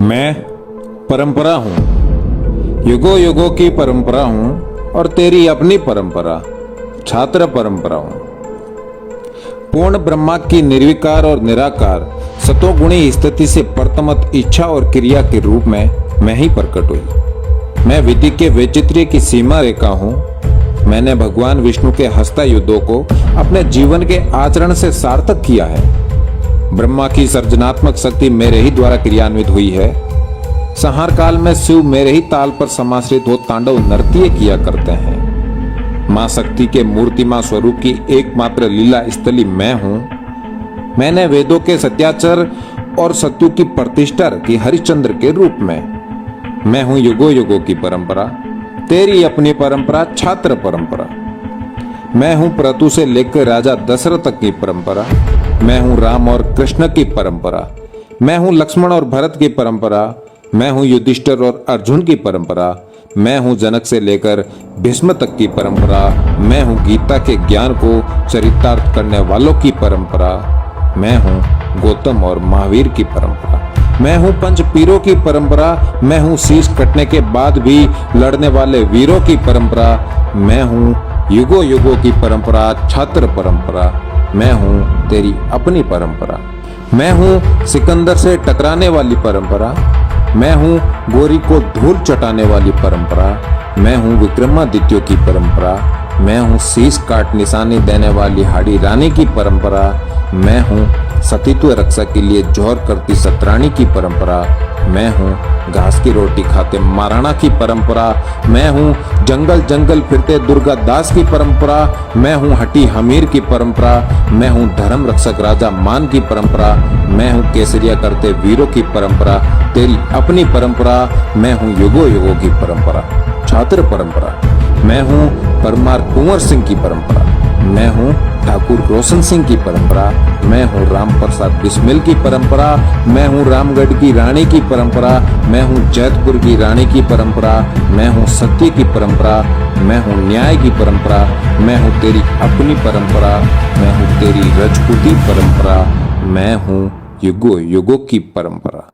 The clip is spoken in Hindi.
मैं परंपरा हूं, युगों युगों की परंपरा हूं और तेरी अपनी परंपरा छात्र परंपरा हूं। पूर्ण ब्रह्मा की निर्विकार और निराकार सतोगुणी स्थिति से प्रथमत इच्छा और क्रिया के रूप में मैं ही प्रकट हुई। मैं विधि के वैचित्र्य की सीमा रेखा हूं। मैंने भगवान विष्णु के हस्ता युद्धों को अपने जीवन के आचरण से सार्थक किया है। ब्रह्मा की सर्जनात्मक शक्ति मेरे ही द्वारा क्रियान्वित हुई है। संहार काल में शिव मेरे ही ताल पर समाश्रित हो तांडव नृत्य किया करते हैं। मां शक्ति के मूर्तिमान स्वरूप की एकमात्र लीला स्थली मैं हूं। मैंने वेदों के सत्याचर और सत्यु की प्रतिष्ठा रखी हरिश्चंद्र के रूप में। मैं हूं युगों युगों की परंपरा, तेरी अपनी परंपरा छात्र परंपरा। मैं हूं प्रतु से लेकर राजा दशरथ तक की परंपरा। मैं हूं राम और कृष्ण की परंपरा। मैं हूं लक्ष्मण और भरत की परंपरा। मैं हूं युधिष्ठिर और अर्जुन की परंपरा। मैं हूं जनक से लेकर भीष्म तक की परंपरा। मैं हूं गीता के ज्ञान को चरितार्थ करने वालों की परंपरा। मैं हूं गौतम और महावीर की परंपरा। मैं हूं पंच पीरों की परंपरा। मैं हूं शीश कटने के बाद भी लड़ने वाले वीरों की परंपरा। मैं हूं युगों युगों की परंपरा छात्र परंपरा। मैं हूं तेरी अपनी परंपरा। मैं हूं सिकंदर से टकराने वाली परंपरा। मैं हूं गोरी को धूल चटाने वाली परंपरा। मैं हूं विक्रमादित्य की परंपरा। मैं हूं शीश काट निशानी देने वाली हाड़ी रानी की परंपरा। मैं हूं सतीत्व रक्षा के लिए जोहर करती सतरानी की परंपरा। मैं हूं घास की रोटी खाते महाराणा की परंपरा। मैं हूं जंगल जंगल फिरते दुर्गा दास की परंपरा। मैं हूं हटी हमीर की परंपरा। मैं हूं धर्म रक्षक राजा मान की परंपरा। मैं हूं केसरिया करते वीरों की परंपरा, तेरी अपनी परंपरा। मैं हूं युगों युगों की परंपरा छात्र परंपरा। मैं हूं परमार कुंवर सिंह की परंपरा। मैं हूं ठाकुर रोशन सिंह की परंपरा। मैं हूं राम प्रसाद बिस्मिल की परंपरा। मैं हूं रामगढ़ की रानी की परंपरा। मैं हूं जैतपुर की रानी की परंपरा। मैं हूं सत्य की परंपरा। मैं हूं न्याय की परंपरा। मैं हूं तेरी अपनी परंपरा। मैं हूं तेरी रजपूती परंपरा। मैं हूं युगों युगों की परंपरा।